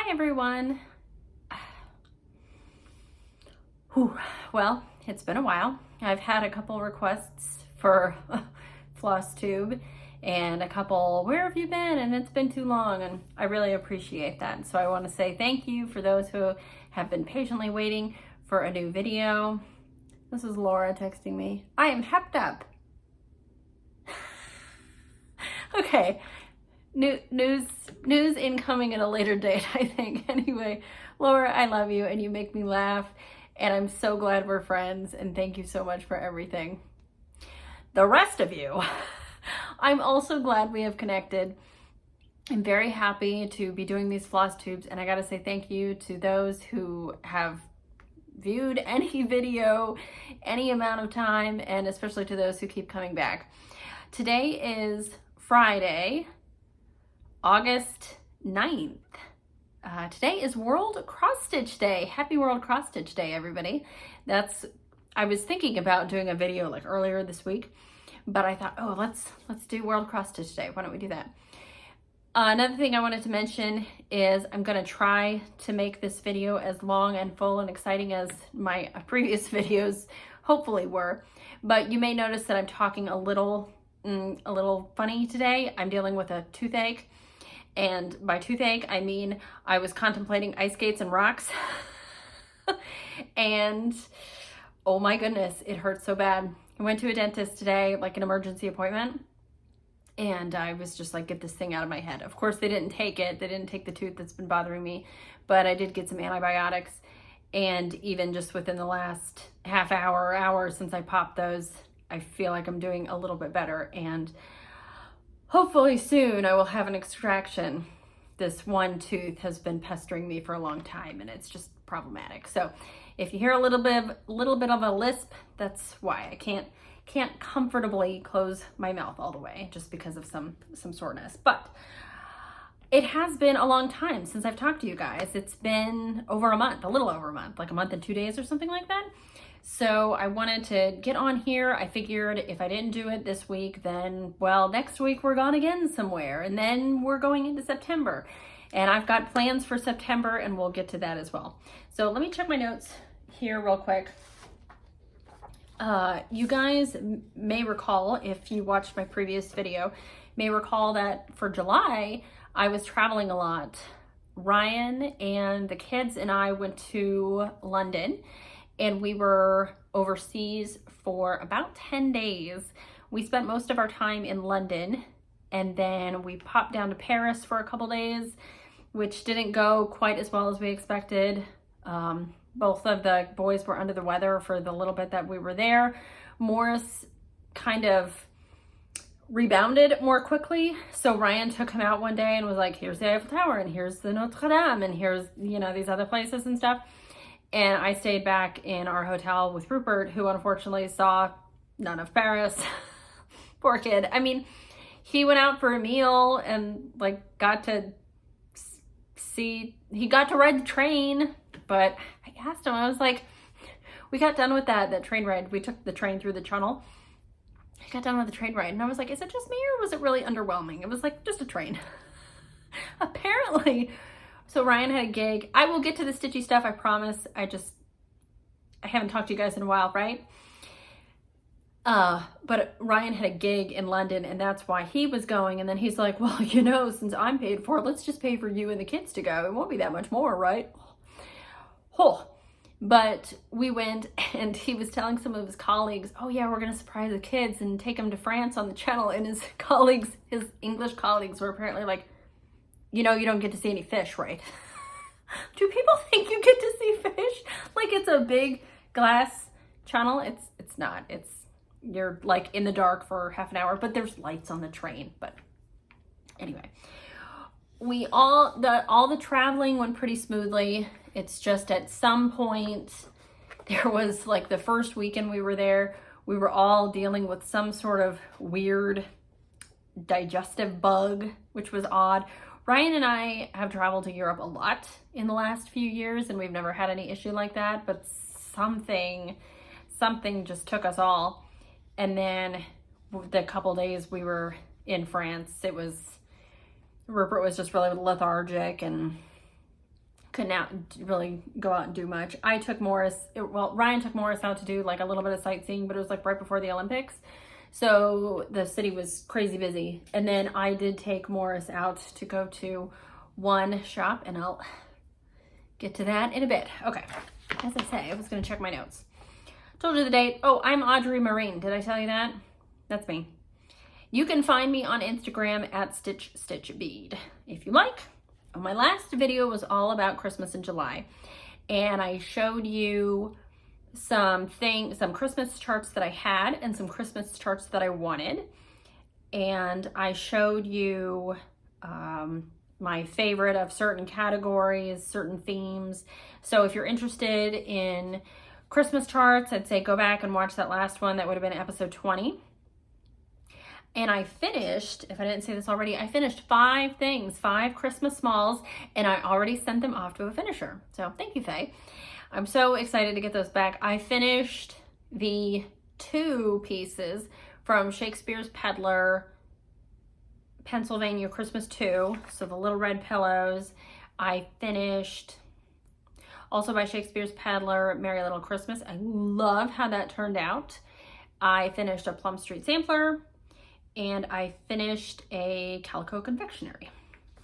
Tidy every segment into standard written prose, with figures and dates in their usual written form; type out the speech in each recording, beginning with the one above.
Hi everyone. Whew. Well, it's been a while. I've had a couple requests for Flosstube and a couple, where have you been? And it's been too long, and I really appreciate that. So I want to say thank you for those who have been patiently waiting for a new video. This is Laura texting me. I am hepped up. Okay. News incoming at a later date, I think. Anyway, Laura, I love you and you make me laugh, and I'm so glad we're friends, and thank you so much for everything. The rest of you, I'm also glad we have connected. I'm very happy to be doing these floss tubes, and I gotta say thank you to those who have viewed any video, any amount of time, and especially to those who keep coming back. Today is Friday, August 9th. Today is World Cross Stitch Day. Happy World Cross Stitch Day, everybody. I was thinking about doing a video like earlier this week, but I thought, oh, let's do World Cross Stitch Day. Why don't we do that? Another thing I wanted to mention is I'm gonna try to make this video as long and full and exciting as my previous videos hopefully were, but you may notice that I'm talking a little funny today. I'm dealing with a toothache. And by toothache, I mean I was contemplating ice skates and rocks. And oh my goodness, it hurts so bad. I went to a dentist today, like an emergency appointment. And I was just like, get this thing out of my head. Of course, they didn't take it. They didn't take the tooth that's been bothering me. But I did get some antibiotics. And even just within the last half hour since I popped those, I feel like I'm doing a little bit better. And hopefully soon I will have an extraction. This one tooth has been pestering me for a long time, and it's just problematic. So if you hear a little bit of a lisp, that's why I can't comfortably close my mouth all the way, just because of some soreness. But it has been a long time since I've talked to you guys. It's been over a month, a little over a month, like a month and 2 days or something like that. So I wanted to get on here. I figured if I didn't do it this week, then, well, next week we're gone again somewhere, and then we're going into September. And I've got plans for September, and we'll get to that as well. So let me check my notes here real quick. You guys may recall, if you watched my previous video, may recall that for July, I was traveling a lot. Ryan and the kids and I went to London, and we were overseas for about 10 days. We spent most of our time in London, and then we popped down to Paris for a couple days, which didn't go quite as well as we expected. Both of the boys were under the weather for the little bit that we were there. Morris kind of rebounded more quickly. So Ryan took him out one day and was like, here's the Eiffel Tower, and here's the Notre Dame, and here's, these other places and stuff. And I stayed back in our hotel with Rupert, who unfortunately saw none of Paris. Poor kid. I mean, he went out for a meal and got to ride the train. But I asked him, I was like, we got done with that train ride. We took the train through the tunnel. I got done with the train ride, and I was like, is it just me, or was it really underwhelming? It was like just a train. Apparently. So Ryan had a gig. I will get to the stitchy stuff, I promise. I haven't talked to you guys in a while, right? But Ryan had a gig in London, and that's why he was going. And then he's like, well, since I'm paid for it, let's just pay for you and the kids to go. It won't be that much more, right? Oh. But we went, and he was telling some of his colleagues, oh yeah, we're going to surprise the kids and take them to France on the channel. And his English colleagues were apparently like, you don't get to see any fish, right? Do people think you get to see fish? Like it's a big glass channel? It's not. You're like in the dark for half an hour, but there's lights on the train. But anyway, all the traveling went pretty smoothly. It's just at some point, there was like the first weekend we were there, we were all dealing with some sort of weird digestive bug, which was odd. Ryan and I have traveled to Europe a lot in the last few years, and we've never had any issue like that, but something just took us all. And then the couple days we were in France, Rupert was just really lethargic, and couldn't really go out and do much. I took Ryan took Morris out to do like a little bit of sightseeing, but it was like right before the Olympics. So the city was crazy busy. And then I did take Morris out to go to one shop, and I'll get to that in a bit. Okay, as I say, I was gonna check my notes. Told you the date. Oh, I'm Audrey Marine. Did I tell you that? That's me. You can find me on Instagram at StitchStitchBead if you like. My last video was all about Christmas in July, and I showed you some Christmas charts that I had and some Christmas charts that I wanted, and I showed you my favorite of certain categories, certain themes. So if you're interested in Christmas charts, I'd say go back and watch that last one. That would have been episode 20. And I finished, if I didn't say this already, I finished 5 Christmas smalls, and I already sent them off to a finisher. So thank you, Faye. I'm so excited to get those back. I finished the 2 pieces from Shakespeare's Peddler, Pennsylvania Christmas 2, so the little red pillows. I finished also by Shakespeare's Peddler, Merry Little Christmas. I love how that turned out. I finished a Plum Street sampler, and I finished a Calico confectionery.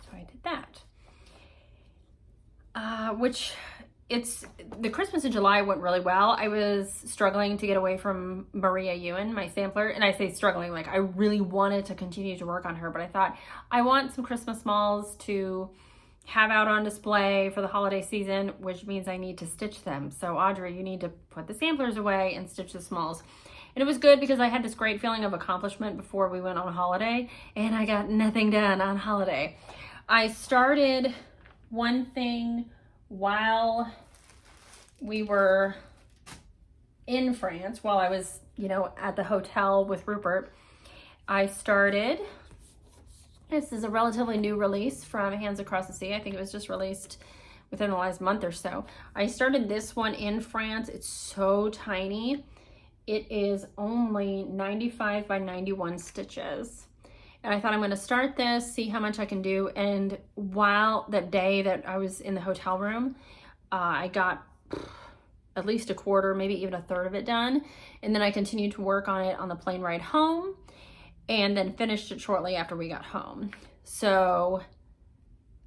So I did that. The Christmas in July went really well. I was struggling to get away from Maria Ewan, my sampler. And I say struggling, like I really wanted to continue to work on her, but I thought I want some Christmas smalls to have out on display for the holiday season, which means I need to stitch them. So Audrey, you need to put the samplers away and stitch the smalls. And it was good because I had this great feeling of accomplishment before we went on holiday, and I got nothing done on holiday. I started one thing while we were in France, while I was, at the hotel with Rupert. I started, this is a relatively new release from Hands Across the Sea. I think it was just released within the last month or so. I started this one in France. It's so tiny. It is only 95 by 91 stitches. And I thought I'm going to start this, see how much I can do. And while that day that I was in the hotel room, I got at least a quarter, maybe even a third of it done. And then I continued to work on it on the plane ride home, and then finished it shortly after we got home. So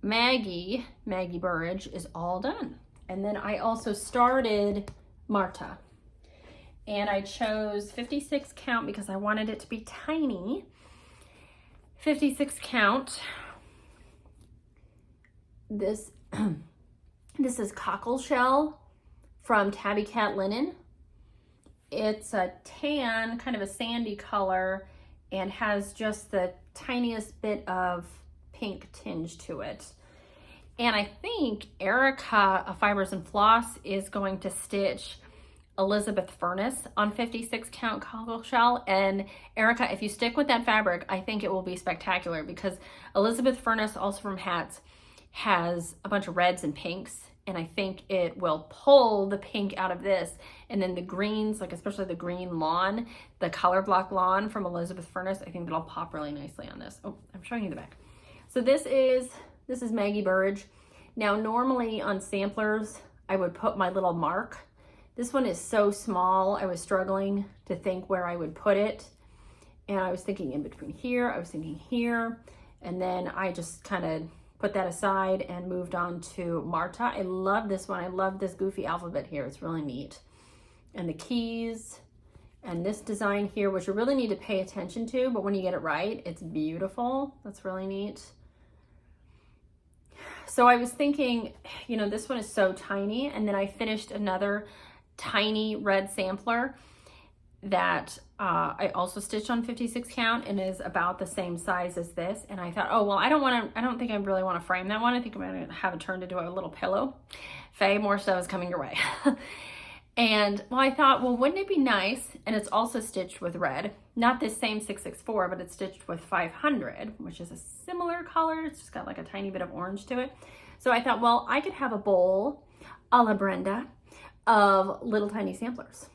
Maggie Burridge is all done. And then I also started Marta. And I chose 56 count because I wanted it to be tiny. 56 count. This is Cockle Shell from Tabby Cat Linen. It's a tan, kind of a sandy color, and has just the tiniest bit of pink tinge to it. And I think Erica of Fibers and Floss is going to stitch Elizabeth Furnace on 56 count cockle shell. And Erica, if you stick with that fabric, I think it will be spectacular, because Elizabeth Furnace, also from Hats, has a bunch of reds and pinks, and I think it will pull the pink out of this, and then the greens, like especially the green lawn, the color block lawn from Elizabeth Furnace, I think that'll pop really nicely on this. Oh, I'm showing you the back. So this is Maggie Burridge. Now normally on samplers I would put my little mark. This one is so small, I was struggling to think where I would put it. And I was thinking in between here, I was thinking here, and then I just kind of put that aside and moved on to Marta. I love this one. I love this goofy alphabet here. It's really neat. And the keys, and this design here, which you really need to pay attention to, but when you get it right, it's beautiful. That's really neat. So I was thinking, this one is so tiny, and then I finished another tiny red sampler that I also stitched on 56 count and is about the same size as this. And I thought, oh, well, I don't think I really want to frame that one. I think I'm going to have it turned into a little pillow. Faye, more so is coming your way. And well, I thought, well, wouldn't it be nice? And it's also stitched with red, not this same 664, but it's stitched with 500, which is a similar color. It's just got like a tiny bit of orange to it. So I thought, well, I could have a bowl a la Brenda of little tiny samplers.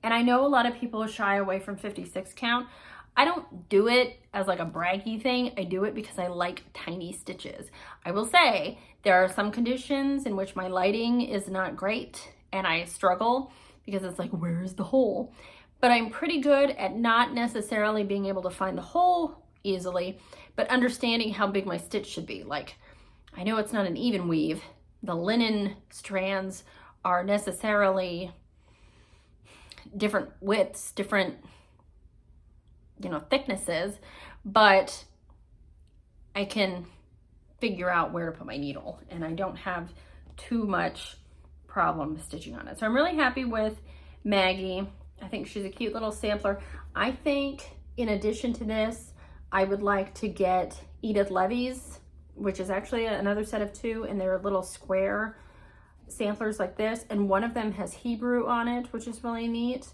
And I know a lot of people shy away from 56 count. I don't do it as like a braggy thing. I do it because I like tiny stitches. I will say there are some conditions in which my lighting is not great and I struggle because it's like, where is the hole? But I'm pretty good at not necessarily being able to find the hole easily, but understanding how big my stitch should be. Like, I know it's not an even weave. The linen strands are necessarily different widths, different, you know, thicknesses, but I can figure out where to put my needle and I don't have too much problem stitching on it. So I'm really happy with Maggie. I think she's a cute little sampler. I think in addition to this, I would like to get Edith Levy's, which is actually another set of 2, and they're little square samplers like this, and one of them has Hebrew on it, which is really neat.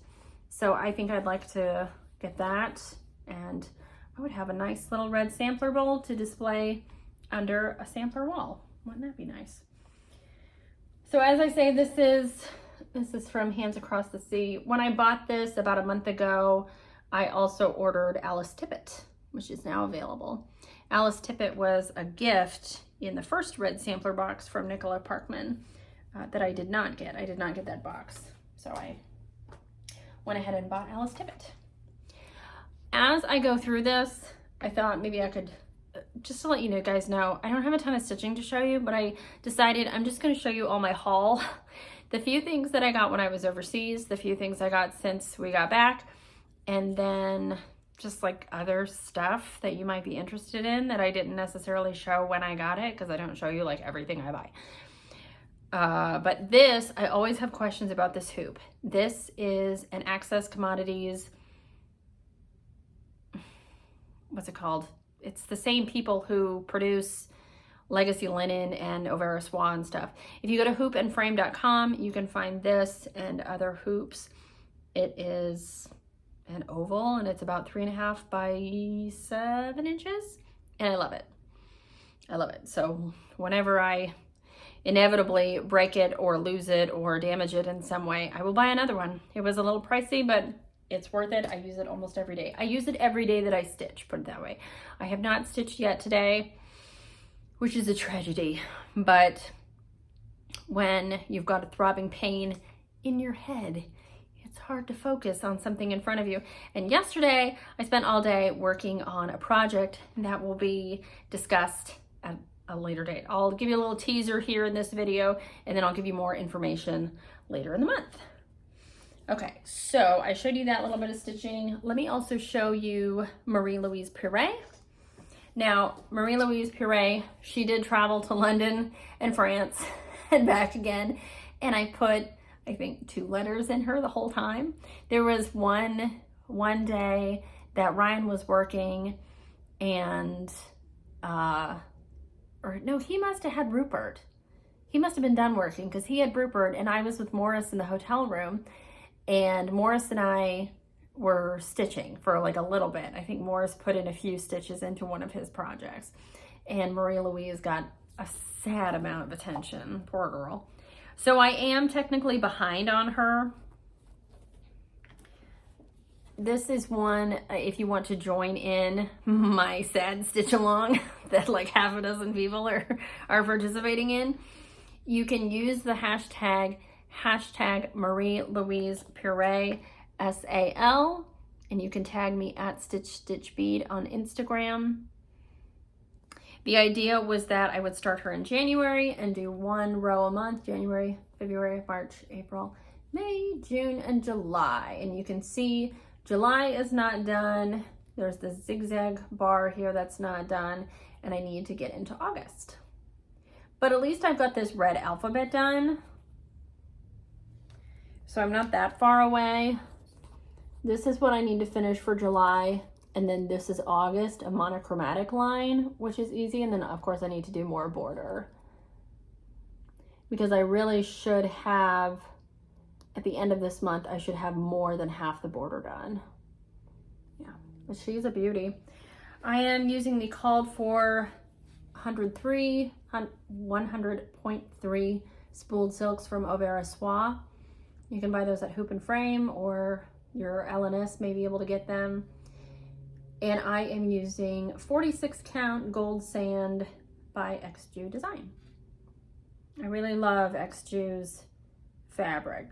So I think I'd like to get that, and I would have a nice little red sampler bowl to display under a sampler wall. Wouldn't that be nice? So as I say, this is from Hands Across the Sea. When I bought this about a month ago, I also ordered Alice Tippett, which is now available. Alice Tippett was a gift in the first red sampler box from Nicola Parkman that I did not get. I did not get that box. So I went ahead and bought Alice Tippett. As I go through this, I thought maybe I could, just to let you guys know, I don't have a ton of stitching to show you, but I decided I'm just going to show you all my haul. The few things that I got when I was overseas, the few things I got since we got back, and then just like other stuff that you might be interested in that I didn't necessarily show when I got it, because I don't show you like everything I buy. But this, I always have questions about this hoop. This is an Access Commodities, what's it called? It's the same people who produce Legacy Linen and Overa Soie and stuff. If you go to hoopandframe.com, you can find this and other hoops. It is an oval and it's about 3.5 by 7 inches. And I love it. I love it. So whenever I inevitably break it or lose it or damage it in some way, I will buy another one. It was a little pricey, but it's worth it. I use it almost every day. I use it every day that I stitch, put it that way. I have not stitched yet today, which is a tragedy. But when you've got a throbbing pain in your head, it's hard to focus on something in front of you. And yesterday, I spent all day working on a project that will be discussed at a later date. I'll give you a little teaser here in this video, and then I'll give you more information later in the month. Okay, so I showed you that little bit of stitching. Let me also show you Marie-Louise Piret. Now, Marie-Louise Piret, she did travel to London and France and back again, and I put, I think, 2 letters in her the whole time. There was one day that Ryan was working and, or no, he must have had Rupert. He must have been done working because he had Rupert and I was with Morris in the hotel room. And Morris and I were stitching for like a little bit. I think Morris put in a few stitches into one of his projects. And Marie-Louise got a sad amount of attention, poor girl. So I am technically behind on her. This is one, if you want to join in my sad stitch along that like half a dozen people are participating in, you can use the hashtag Marie-Louise Piret SAL, and you can tag me at StitchStitchBead on Instagram. The idea was that I would start her in January and do 1 row a month, January, February, March, April, May, June, and July. And you can see July is not done. There's the zigzag bar here that's not done, and I need to get into August. But at least I've got this red alphabet done. So I'm not that far away. This is what I need to finish for July. And then this is August, a monochromatic line, which is easy. And then of course I need to do more border. Because I really should have, at the end of this month, I should have more than half the border done. Yeah, but she's a beauty. I am using the called for 100.3 spooled silks from Overa Soie. You can buy those at Hoop and Frame, or your LNS may be able to get them. And I am using 46 count gold sand by XJU Design. I really love XJU's fabric.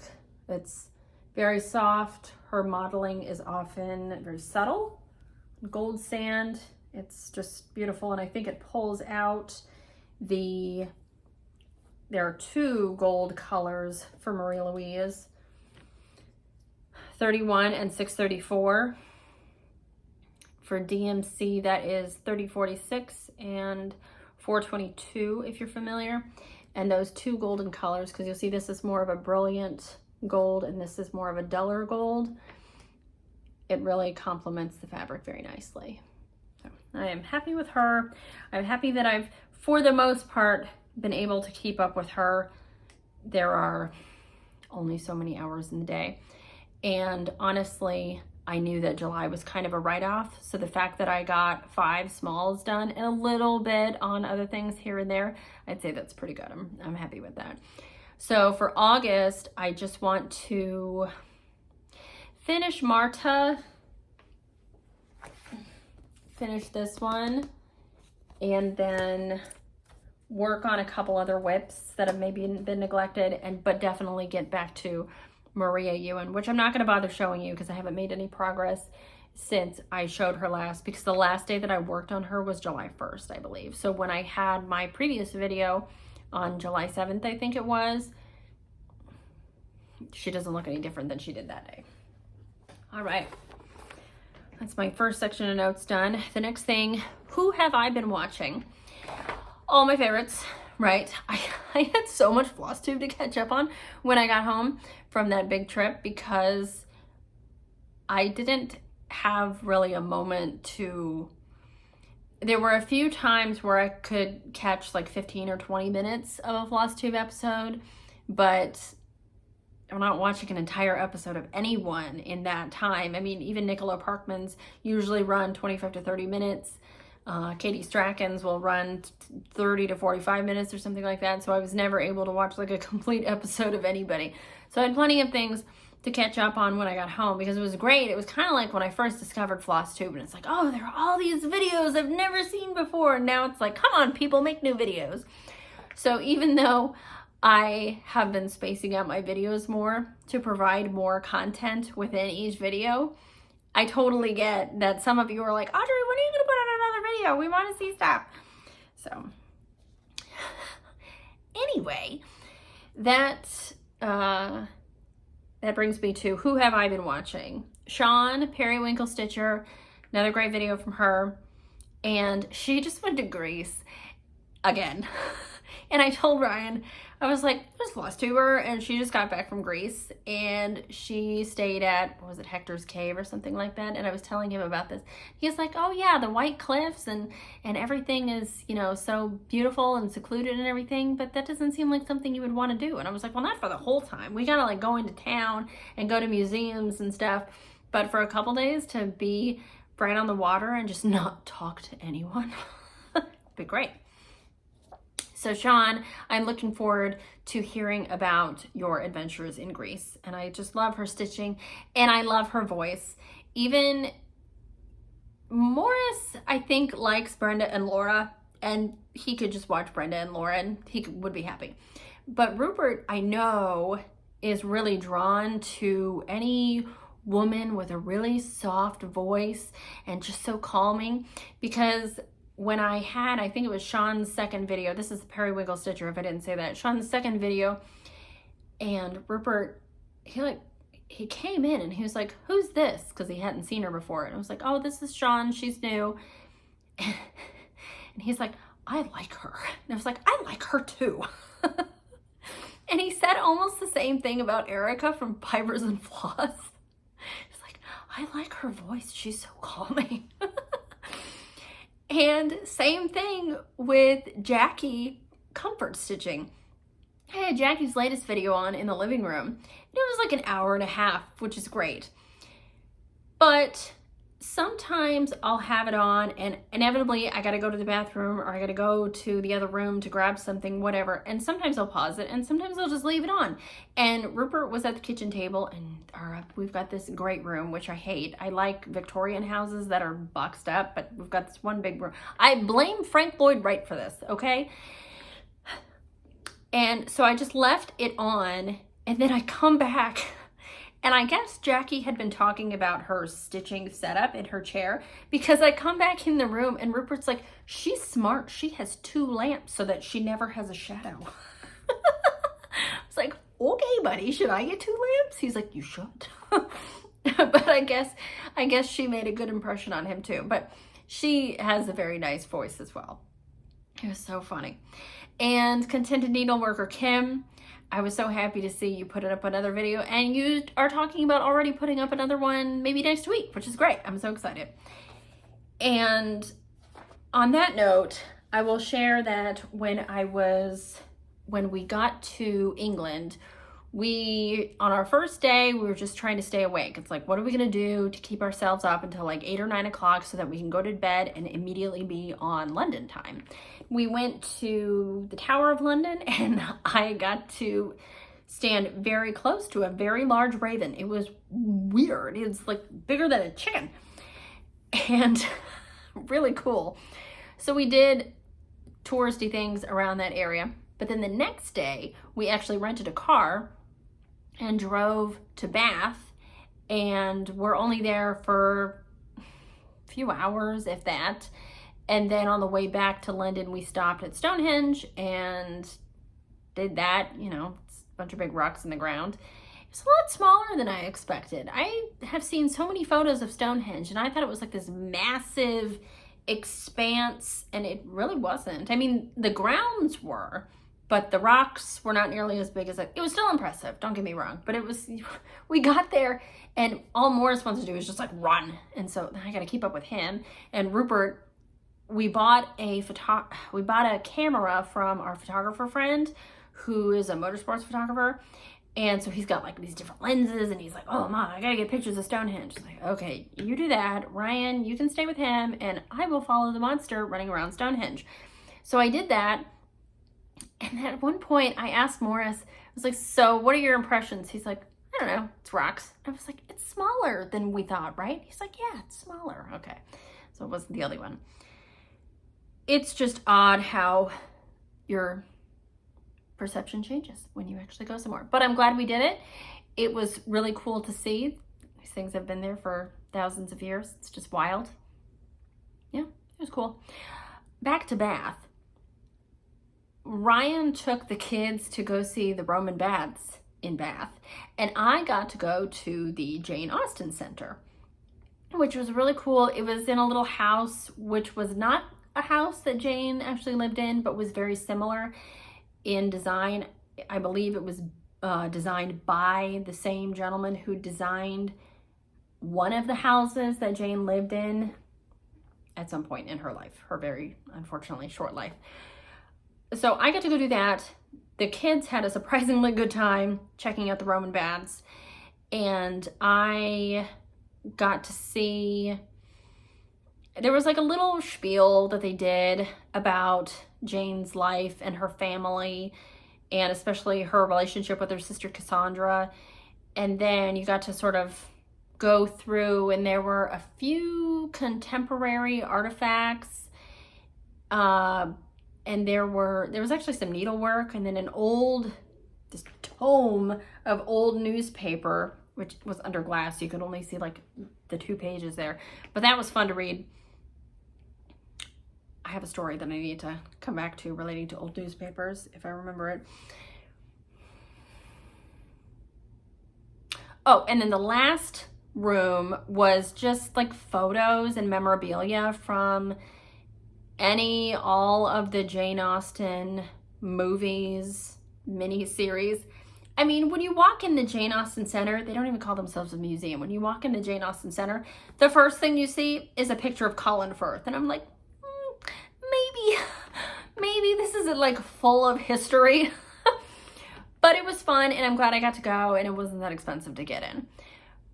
It's very soft. Her modeling is often very subtle. Gold sand, it's just beautiful. And I think it pulls out there are 2 gold colors for Marie Louise, 31 and 634. For DMC, that is 3046 and 422, if you're familiar. And those 2 golden colors, because you'll see this is more of a brilliant gold and this is more of a duller gold. It really complements the fabric very nicely. So I am happy with her. I'm happy that I've, for the most part, been able to keep up with her. There are only so many hours in the day. And honestly, I knew that July was kind of a write-off. So the fact that I got 5 smalls done and a little bit on other things here and there, I'd say that's pretty good. I'm happy with that. So for August, I just want to finish Marta, finish this one, and then work on a couple other whips that have maybe been neglected, but definitely get back to Maria Ewan, which I'm not going to bother showing you because I haven't made any progress since I showed her last, because the last day that I worked on her was July 1st, I believe. So when I had my previous video on July 7th, I think it was, she doesn't look any different than she did that day. All right. That's my first section of notes done. The next thing, who have I been watching? All my favorites, right? I had so much Flosstube to catch up on when I got home from that big trip, because I didn't have really a moment to, there were a few times where I could catch like 15 or 20 minutes of a Flosstube episode, but I'm not watching an entire episode of anyone in that time. I mean, even Nicola Parkman's usually run 25 to 30 minutes. Katie Strachan's will run 30 to 45 minutes or something like that. So I was never able to watch like a complete episode of anybody. So I had plenty of things to catch up on when I got home, because it was great. It was kind of like when I first discovered Flosstube, and it's like, oh, there are all these videos I've never seen before. And now it's like, come on, people, make new videos. So even though I have been spacing out my videos more to provide more content within each video, I totally get that some of you are like, Audrey, when are you going to put out another video? We want to see stuff. So anyway, that brings me to who have I been watching? Sean, Periwinkle Stitcher, another great video from her. And she just went to Greece again. And I told Ryan, I was like, there's Flosstuber, and she just got back from Greece, and she stayed at, what was it, Hector's Cave or something like that, and I was telling him about this. He's like, oh yeah, the white cliffs and everything is, you know, so beautiful and secluded and everything, but that doesn't seem like something you would want to do. And I was like, well, not for the whole time. We gotta like go into town and go to museums and stuff, but for a couple days to be right on the water and just not talk to anyone, it'd be great. So Sean, I'm looking forward to hearing about your adventures in Greece. And I just love her stitching, and I love her voice. Even Morris, I think, likes Brenda and Laura, and he could just watch Brenda and Laura and he would be happy. But Rupert, I know, is really drawn to any woman with a really soft voice and just so calming, because when I had, I think it was Sean's second video, this is the Periwinkle Stitcher if I didn't say that, Sean's second video, and Rupert, he came in and he was like, who's this? Because he hadn't seen her before. And I was like, oh, this is Sean, she's new. And he's like, I like her. And I was like, I like her too. And he said almost the same thing about Erica from Pipers and Floss. He's like, I like her voice, she's so calming. And same thing with Jackie comfort stitching. I had Jackie's latest video on in the living room. It was like an hour and a half, which is great. But sometimes I'll have it on and inevitably I gotta go to the bathroom or I gotta go to the other room to grab something, whatever. And sometimes I'll pause it and sometimes I'll just leave it on. And Rupert was at the kitchen table and we've got this great room, which I hate. I like Victorian houses that are boxed up, but we've got this one big room. I blame Frank Lloyd Wright for this, okay? And so I just left it on and then I come back. And I guess Jackie had been talking about her stitching setup in her chair because I come back in the room and Rupert's like, she's smart. She has 2 lamps so that she never has a shadow. I was like, okay, buddy, should I get 2 lamps? He's like, you should. But I guess she made a good impression on him too. But she has a very nice voice as well. It was so funny. And Contented Needleworker Kim, I was so happy to see you put up another video and you are talking about already putting up another one maybe next week, which is great. I'm so excited. And on that note, I will share that when we got to England, on our first day, we were just trying to stay awake. It's like, what are we gonna do to keep ourselves up until like 8 or 9 o'clock so that we can go to bed and immediately be on London time? We went to the Tower of London and I got to stand very close to a very large raven. It was weird. It's like bigger than a chicken and really cool. So we did touristy things around that area. But then the next day, we actually rented a car and drove to Bath, and we're only there for a few hours, if that. And then on the way back to London, we stopped at Stonehenge and did that. You know, it's a bunch of big rocks in the ground. It's a lot smaller than I expected. I have seen so many photos of Stonehenge, and I thought it was like this massive expanse, and it really wasn't. I mean, the grounds were, but the rocks were not nearly as big as it was still impressive, don't get me wrong, but we got there and all Morris wants to do is just like run. And so I got to keep up with him. And Rupert, we bought a camera from our photographer friend who is a motorsports photographer. And so he's got like these different lenses and he's like, oh Mom, I got to get pictures of Stonehenge. It's like, okay, you do that. Ryan, you can stay with him and I will follow the monster running around Stonehenge. So I did that. And at one point I asked Morris, I was like, so what are your impressions? He's like, I don't know, it's rocks. I was like, it's smaller than we thought, right? He's like, yeah, it's smaller. Okay. So it wasn't the other one. It's just odd how your perception changes when you actually go somewhere. But I'm glad we did it. It was really cool to see. These things have been there for thousands of years. It's just wild. Yeah, it was cool. Back to Bath. Ryan took the kids to go see the Roman baths in Bath, and I got to go to the Jane Austen Center, which was really cool. It was in a little house, which was not a house that Jane actually lived in, but was very similar in design. I believe it was designed by the same gentleman who designed one of the houses that Jane lived in at some point in her life, her very, unfortunately, short life. So I got to go do that. The kids had a surprisingly good time checking out the Roman baths. And I got to see, there was like a little spiel that they did about Jane's life and her family, and especially her relationship with her sister Cassandra. And then you got to sort of go through, and there were a few contemporary artifacts, and there was actually some needlework, and then this tome of old newspaper, which was under glass. So you could only see like the 2 pages there, but that was fun to read. I have a story that I need to come back to relating to old newspapers, if I remember it. Oh, and then the last room was just like photos and memorabilia from all of the Jane Austen movies, mini-series. I mean, when you walk in the Jane Austen Center, they don't even call themselves a museum. When you walk in the Jane Austen Center, the first thing you see is a picture of Colin Firth. And I'm like, maybe this isn't like full of history. But it was fun, and I'm glad I got to go, and it wasn't that expensive to get in.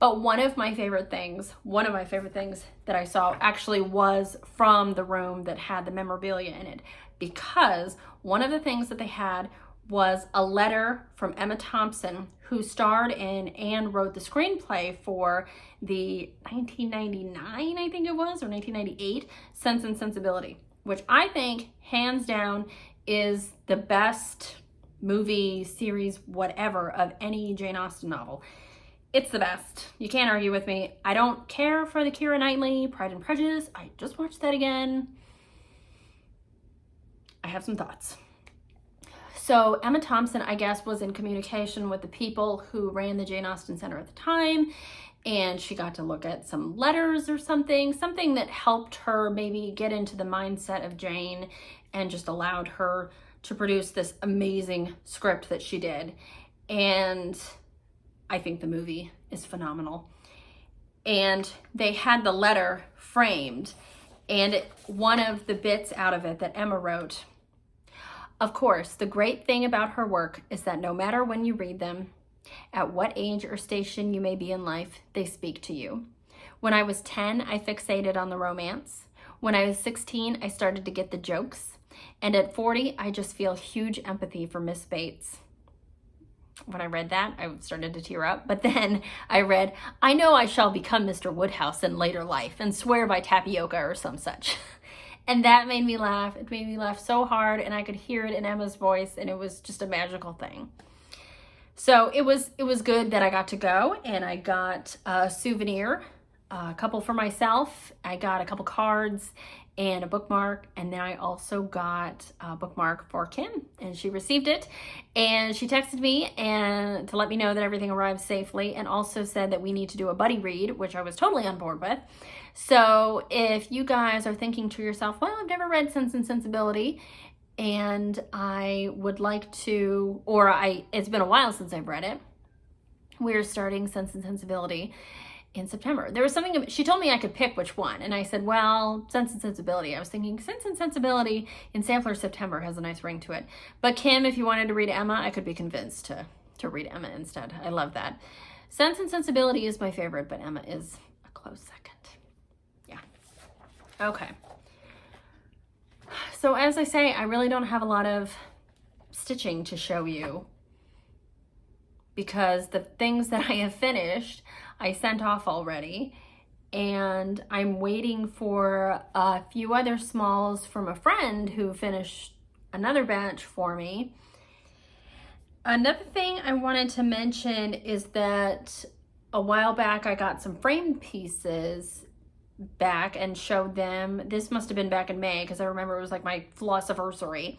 But one of my favorite things that I saw actually was from the room that had the memorabilia in it, because one of the things that they had was a letter from Emma Thompson, who starred in and wrote the screenplay for the 1999, I think it was, or 1998, Sense and Sensibility, which I think, hands down, is the best movie, series, whatever, of any Jane Austen novel. It's the best. You can't argue with me. I don't care for the Keira Knightley Pride and Prejudice. I just watched that again. I have some thoughts. So Emma Thompson, I guess, was in communication with the people who ran the Jane Austen Center at the time, and she got to look at some letters or something that helped her maybe get into the mindset of Jane and just allowed her to produce this amazing script that she did. And I think the movie is phenomenal. And they had the letter framed, and one of the bits out of it that Emma wrote: "Of course, the great thing about her work is that no matter when you read them, at what age or station you may be in life, they speak to you. When I was 10, I fixated on the romance. When I was 16, I started to get the jokes. And at 40, I just feel huge empathy for Miss Bates." When I read that, I started to tear up. But then I read, "I know I shall become Mr. Woodhouse in later life and swear by tapioca," or some such. And that made me laugh. It made me laugh so hard, and I could hear it in Emma's voice, and it was just a magical thing. So it was good that I got to go, and I got a souvenir, a couple for myself. I got a couple cards and a bookmark, and then I also got a bookmark for Kim, and she received it, and she texted me and to let me know that everything arrived safely, and also said that we need to do a buddy read, which I was totally on board with. So if you guys are thinking to yourself, well, I've never read Sense and Sensibility, and I would like to, it's been a while since I've read it, we're starting Sense and Sensibility in September. There was something, she told me I could pick which one, and I said, well, Sense and Sensibility. I was thinking Sense and Sensibility in Sampler September has a nice ring to it. But Kim, if you wanted to read Emma, I could be convinced to read Emma instead. I love that. Sense and Sensibility is my favorite, but Emma is a close second. Yeah. Okay. So as I say, I really don't have a lot of stitching to show you, because the things that I have finished, I sent off already, and I'm waiting for a few other smalls from a friend who finished another batch for me. Another thing I wanted to mention is that a while back I got some framed pieces back and showed them. This must have been back in May, because I remember it was like my Flossiversary.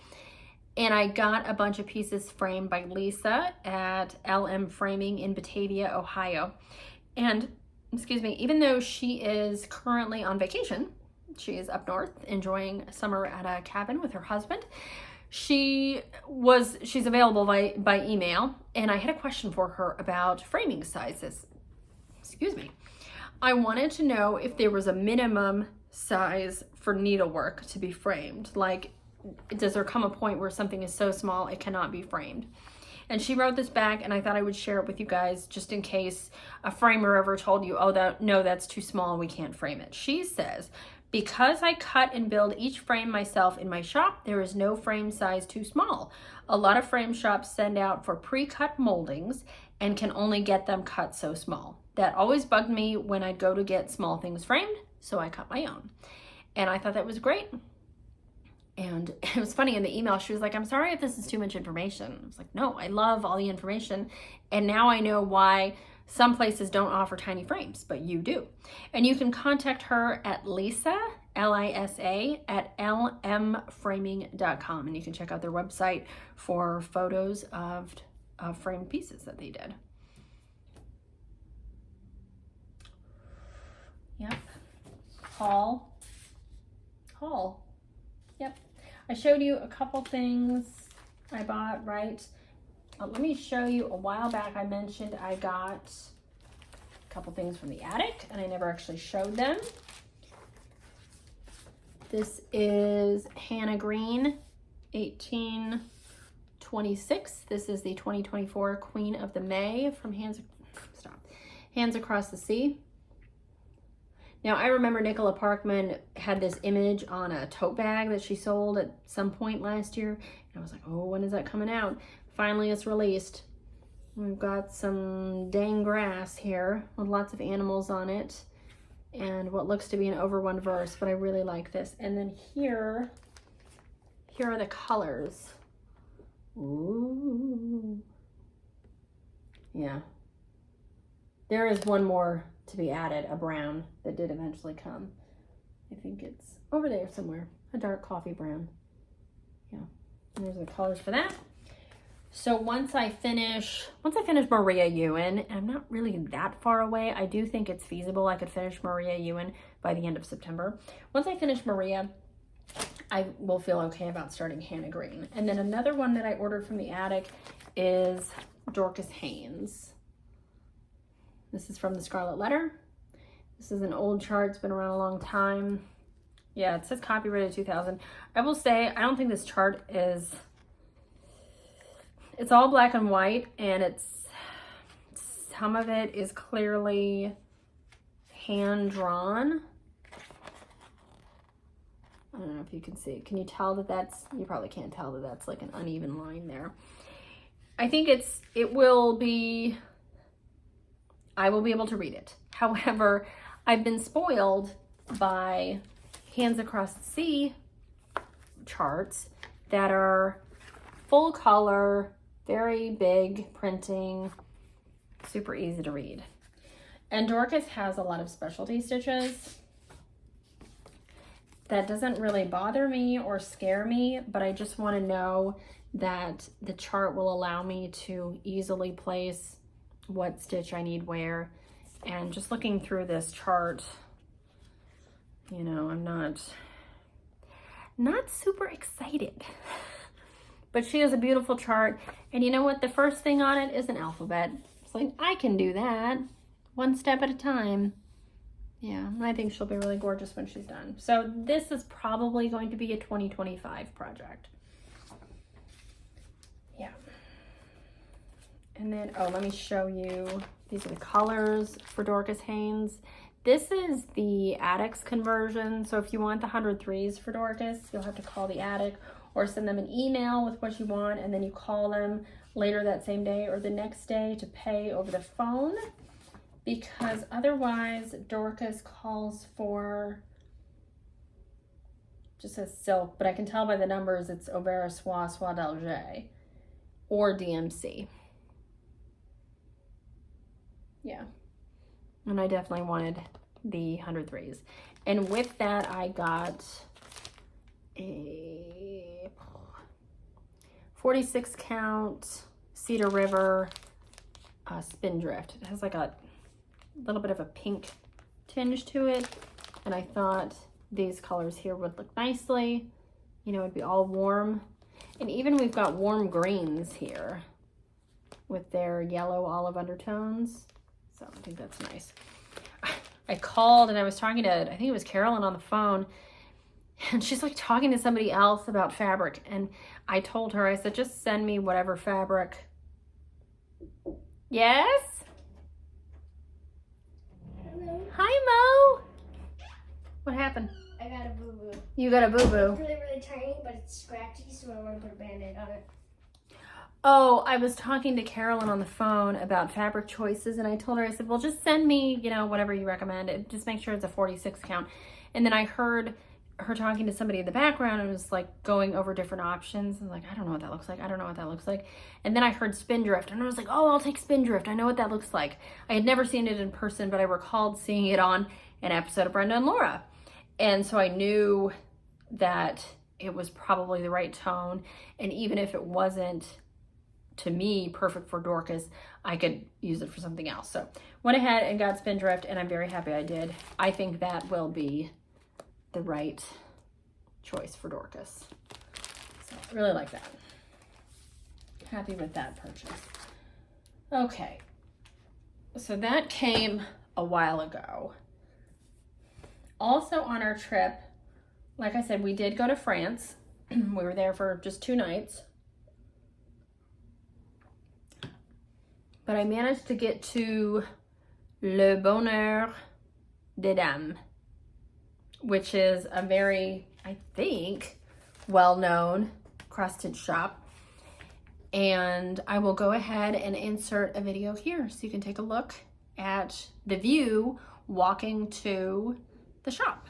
And I got a bunch of pieces framed by Lisa at LM Framing in Batavia, Ohio. And, excuse me, even though she is currently on vacation, she is up north enjoying summer at a cabin with her husband, she's available by email, and I had a question for her about framing sizes. Excuse me. I wanted to know if there was a minimum size for needlework to be framed. Like, does there come a point where something is so small it cannot be framed? And she wrote this back, and I thought I would share it with you guys just in case a framer ever told you, oh, no, that's too small, we can't frame it. She says, "Because I cut and build each frame myself in my shop, there is no frame size too small. A lot of frame shops send out for pre-cut moldings and can only get them cut so small. That always bugged me when I'd go to get small things framed, so I cut my own." And I thought that was great. And it was funny, in the email, she was like, "I'm sorry if this is too much information." I was like, no, I love all the information. And now I know why some places don't offer tiny frames, but you do. And you can contact her at Lisa, Lisa, at lmframing.com. And you can check out their website for photos of framed pieces that they did. Yep. Haul. Yep. I showed you a couple things I bought, right? Let me show you. A while back I mentioned I got a couple things from the attic, and I never actually showed them. This is Hannah Green, 1826. This is the 2024 Queen of the May from Hands Across the Sea. Now, I remember Nicola Parkman had this image on a tote bag that she sold at some point last year. And I was like, oh, when is that coming out? Finally, it's released. We've got some dang grass here with lots of animals on it and what looks to be an over one verse, but I really like this. And then here are the colors. Ooh. Yeah. There is one more to be added, a brown that did eventually come. I think it's over there somewhere, a dark coffee brown. Yeah, there's the colors for that. So once I finish Maria Ewan, and I'm not really that far away, I do think it's feasible I could finish Maria Ewan by the end of September. Once I finish Maria, I will feel okay about starting Hannah Green. And then another one that I ordered from the attic is Dorcas Haynes. This is from the Scarlet Letter. This is an old chart, it's been around a long time. Yeah, it says copyrighted 2000. I will say, I don't think this chart is, it's all black and white, and some of it is clearly hand drawn. I don't know if you can see it. Can you tell that that's, you probably can't tell that that's like an uneven line there. I think it will be, I will be able to read it. However, I've been spoiled by Hands Across the Sea charts that are full color, very big printing, super easy to read. And Dorcas has a lot of specialty stitches. That doesn't really bother me or scare me, but I just want to know that the chart will allow me to easily place what stitch I need where. And just looking through this chart, you know, I'm not super excited. But she has a beautiful chart, and you know what? The first thing on it is an alphabet. It's like, I can do that one step at a time. Yeah, I think she'll be really gorgeous when she's done. So this is probably going to be a 2025 project. Yeah. And then, oh, let me show you. These are the colors for Dorcas Haynes. This is the attic's conversion. So if you want the 103s for Dorcas, you'll have to call the attic or send them an email with what you want, and then you call them later that same day or the next day to pay over the phone, because otherwise Dorcas calls for, just says silk, but I can tell by the numbers it's Aubert, Soie, Soie d'Alger, or DMC. Yeah, and I definitely wanted the 103s. And with that, I got a 46 count Cedar River Spindrift. It has like a little bit of a pink tinge to it, and I thought these colors here would look nicely. You know, it'd be all warm. And even we've got warm greens here with their yellow olive undertones. So I think that's nice. I called and I was talking to, I think it was Carolyn on the phone, and she's like talking to somebody else about fabric. And I told her, I said, just send me whatever fabric. Yes? Hello. Hi, Mo. What happened? I got a boo-boo. You got a boo-boo. It's really, really tiny, but it's scratchy, so I want to put a Band-Aid on it. Oh, I was talking to Carolyn on the phone about fabric choices, and I told her, I said, well, just send me, you know, whatever you recommend. Just make sure it's a 46 count. And then I heard her talking to somebody in the background and was like going over different options. I was like, I don't know what that looks like. I don't know what that looks like. And then I heard Spindrift, and I was like, oh, I'll take Spindrift. I know what that looks like. I had never seen it in person, but I recalled seeing it on an episode of Brenda and Laura. And so I knew that it was probably the right tone. And even if it wasn't, to me, perfect for Dorcas, I could use it for something else. So went ahead and got Spindrift, and I'm very happy I did. I think that will be the right choice for Dorcas. So I really like that. Happy with that purchase. Okay, so that came a while ago. Also on our trip, like I said, we did go to France. We were there for just 2 nights. But I managed to get to Le Bonheur Des Dames, which is a very, I think, well-known cross-stitch shop. And I will go ahead and insert a video here so you can take a look at the view walking to the shop.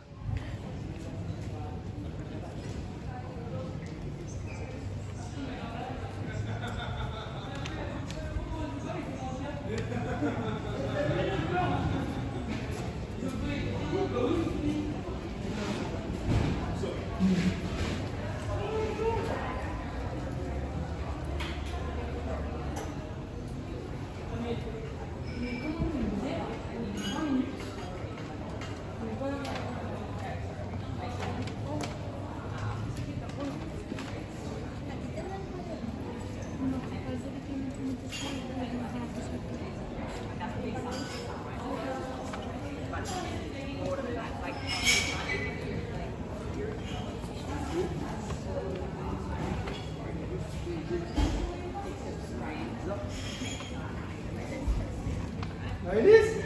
Ladies?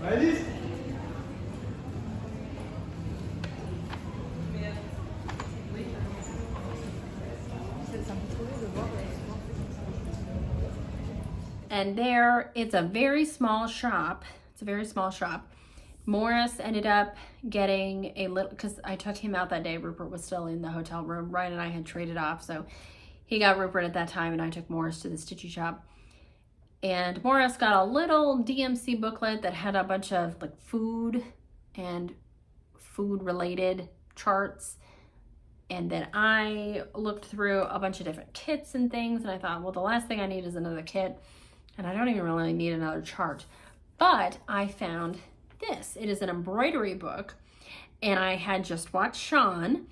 Ladies? And there, it's a very small shop. It's a very small shop. Morris ended up getting a little, because I took him out that day. Rupert was still in the hotel room. Ryan and I had traded off, so he got Rupert at that time, and I took Morris to the stitchy shop. And Morris got a little DMC booklet that had a bunch of like food and food-related charts. And then I looked through a bunch of different kits and things, and I thought, well, the last thing I need is another kit, and I don't even really need another chart. But I found this. It is an embroidery book, and I had just watched Sean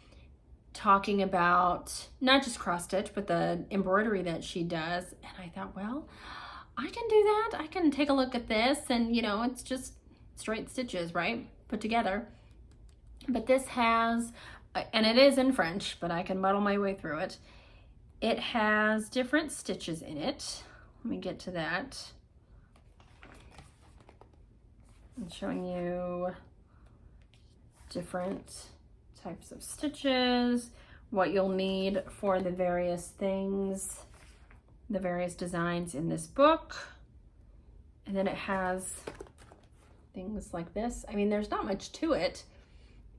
talking about not just cross stitch, but the embroidery that she does, and I thought, well, I can do that. I can take a look at this, and you know, it's just straight stitches, right? Put together. But this has, and it is in French, but I can muddle my way through it. It has different stitches in it. Let me get to that. I'm showing you different types of stitches, what you'll need for the various things, the various designs in this book. And then it has things like this. I mean, there's not much to it,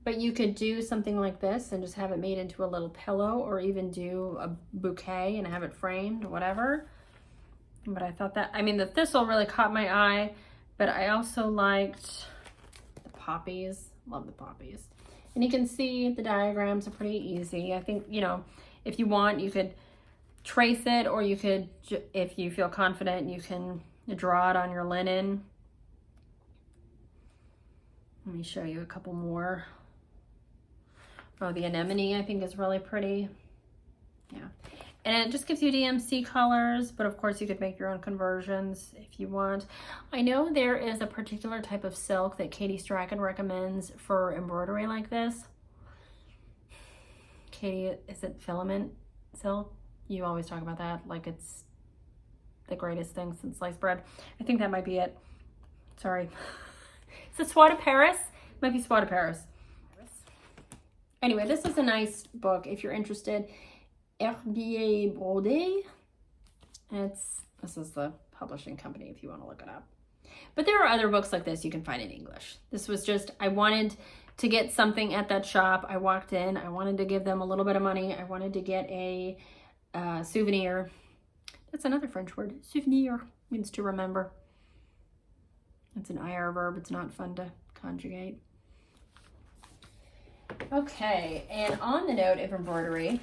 but you could do something like this and just have it made into a little pillow, or even do a bouquet and have it framed, whatever. But I thought that, I mean, the thistle really caught my eye, but I also liked the poppies. Love the poppies. And you can see the diagrams are pretty easy. I think, you know, if you want, you could trace it, or you could, if you feel confident, you can draw it on your linen. Let me show you a couple more. Oh, the anemone I think is really pretty. Yeah. And it just gives you DMC colors, but of course you could make your own conversions if you want. I know there is a particular type of silk that Katie Strachan recommends for embroidery like this. Katie, is it filament silk? You always talk about that like it's the greatest thing since sliced bread. I think that might be it. Sorry. Is it Soie de Paris? It might be Soie de Paris. Anyway, this is a nice book if you're interested. Herbier Brodé. This is the publishing company if you want to look it up. But there are other books like this you can find in English. This was just, I wanted to get something at that shop. I walked in, I wanted to give them a little bit of money. I wanted to get a souvenir. That's another French word. Souvenir means to remember. It's an IR verb. It's not fun to conjugate. Okay, and on the note of embroidery,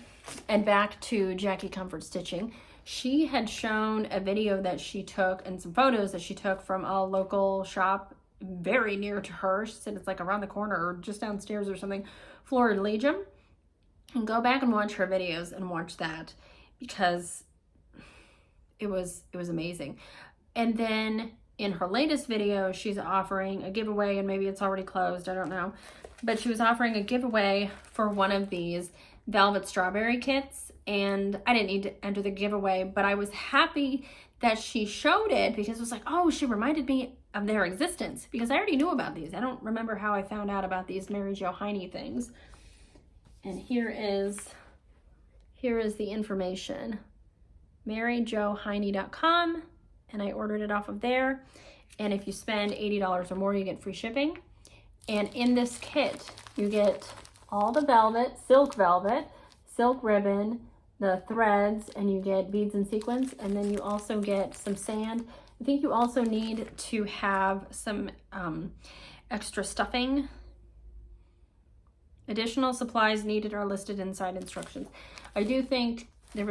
and back to Jackie Comfort Stitching, she had shown a video that she took and some photos that she took from a local shop very near to her. She said it's like around the corner or just downstairs or something, Florid Legion. And go back and watch her videos and watch that, because it was amazing. And then in her latest video, she's offering a giveaway, and maybe it's already closed, I don't know. But she was offering a giveaway for one of these velvet strawberry kits, and I didn't need to enter the giveaway, but I was happy that she showed it, because it was like, oh, she reminded me of their existence because I already knew about these. I don't remember how I found out about these Mary Jo Hiney things. And here is the information. MaryJoHiney.com, and I ordered it off of there. And if you spend $80 or more, you get free shipping. And in this kit, you get all the velvet, silk ribbon, the threads, and you get beads and sequins. And then you also get some sand. I think you also need to have some extra stuffing. Additional supplies needed are listed inside instructions. I do think I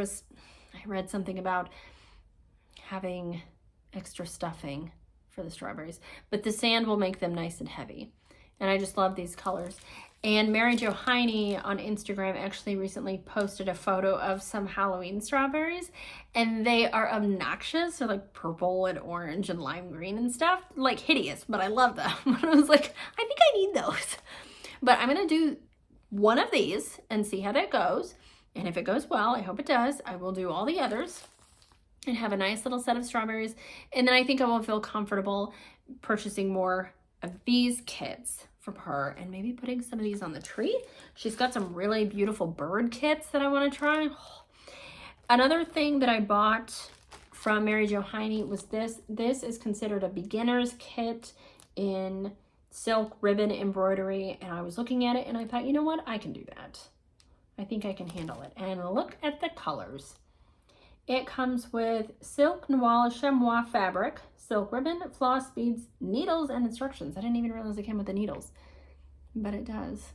read something about having extra stuffing for the strawberries, but the sand will make them nice and heavy. And I just love these colors. And Mary Jo Hiney on Instagram actually recently posted a photo of some Halloween strawberries, and they are obnoxious. They're like purple and orange and lime green and stuff, like hideous, but I love them. I was like, I think I need those. But I'm gonna do one of these and see how that goes. And if it goes well, I hope it does, I will do all the others and have a nice little set of strawberries. And then I think I will feel comfortable purchasing more of these kits from her and maybe putting some of these on the tree. She's got some really beautiful bird kits that I want to try. Another thing that I bought from Mary Jo Hiney was this. This is considered a beginner's kit in silk ribbon embroidery, and I was looking at it and I thought, you know what, I can do that. I think I can handle it. And look at the colors. It comes with silk noir chamois fabric, silk ribbon, floss, beads, needles, and instructions. I didn't even realize it came with the needles, but it does.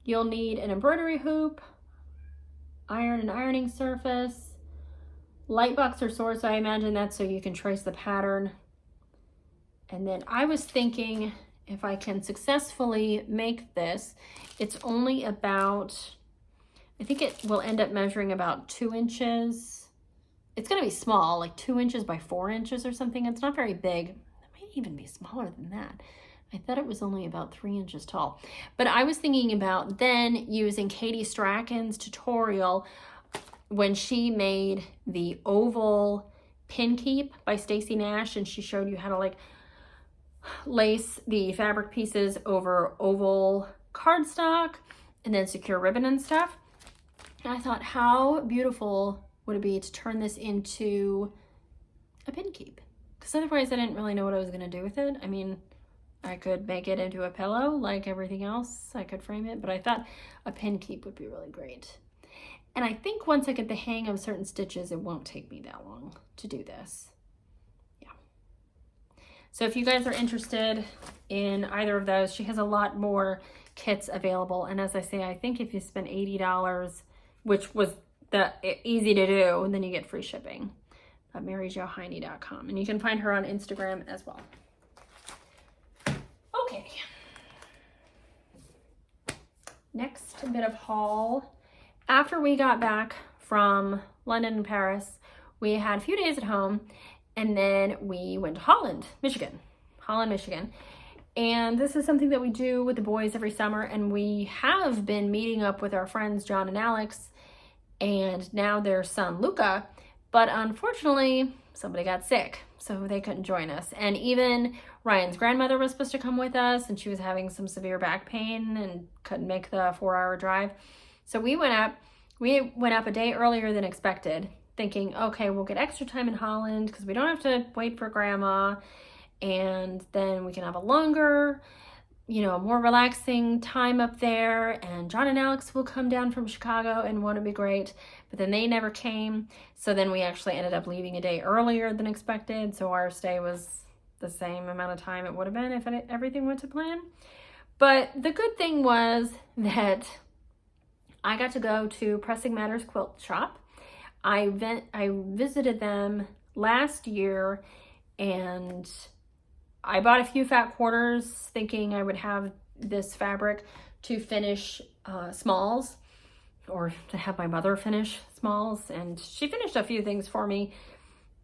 You'll need an embroidery hoop, iron and ironing surface, light box or sword, so I imagine that's so you can trace the pattern. And then I was thinking, if I can successfully make this, it's only about, I think it will end up measuring about 2 inches. It's going to be small, like 2 inches by 4 inches or something. It's not very big. It might even be smaller than that. I thought it was only about 3 inches tall. But I was thinking about then using Katie Strachan's tutorial when she made the oval pin keep by Stacey Nash, and she showed you how to like lace the fabric pieces over oval cardstock and then secure ribbon and stuff. And I thought, how beautiful would it be to turn this into a pin keep? Because otherwise I didn't really know what I was going to do with it. I mean, I could make it into a pillow like everything else. I could frame it, but I thought a pin keep would be really great. And I think once I get the hang of certain stitches, it won't take me that long to do this. Yeah. So if you guys are interested in either of those, she has a lot more kits available. And as I say, I think if you spend $80, which was easy to do, and then you get free shipping at MaryJoHiney.com. And you can find her on Instagram as well. Okay. Next bit of haul. After we got back from London and Paris, we had a few days at home, and then we went to Holland, Michigan. And this is something that we do with the boys every summer, and we have been meeting up with our friends John and Alex and now their son Luca, but unfortunately somebody got sick, so they couldn't join us. And even Ryan's grandmother was supposed to come with us, and she was having some severe back pain and couldn't make the 4-hour drive. So we went up a day earlier than expected, thinking, okay, we'll get extra time in Holland because we don't have to wait for grandma, and then we can have a longer, more relaxing time up there, and John and Alex will come down from Chicago and won't it be great? But then they never came, so then we actually ended up leaving a day earlier than expected, so our stay was the same amount of time it would have been if everything went to plan. But the good thing was that I got to go to Pressing Matters Quilt Shop. I visited them last year, and I bought a few fat quarters thinking I would have this fabric to finish smalls, or to have my mother finish smalls, and she finished a few things for me.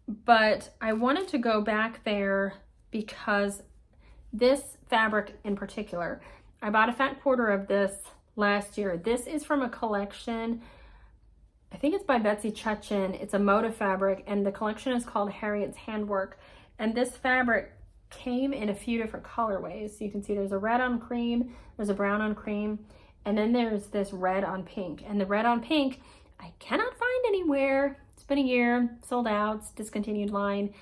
But I wanted to go back there because this fabric in particular, I bought a fat quarter of this last year. This is from a collection, I think it's by Betsy Chutchin. It's a motif fabric, and the collection is called Harriet's Handwork. And this fabric came in a few different colorways. So you can see there's a red on cream, there's a brown on cream, and then there's this red on pink. And the red on pink, I cannot find anywhere. It's been a year, sold out, it's discontinued line.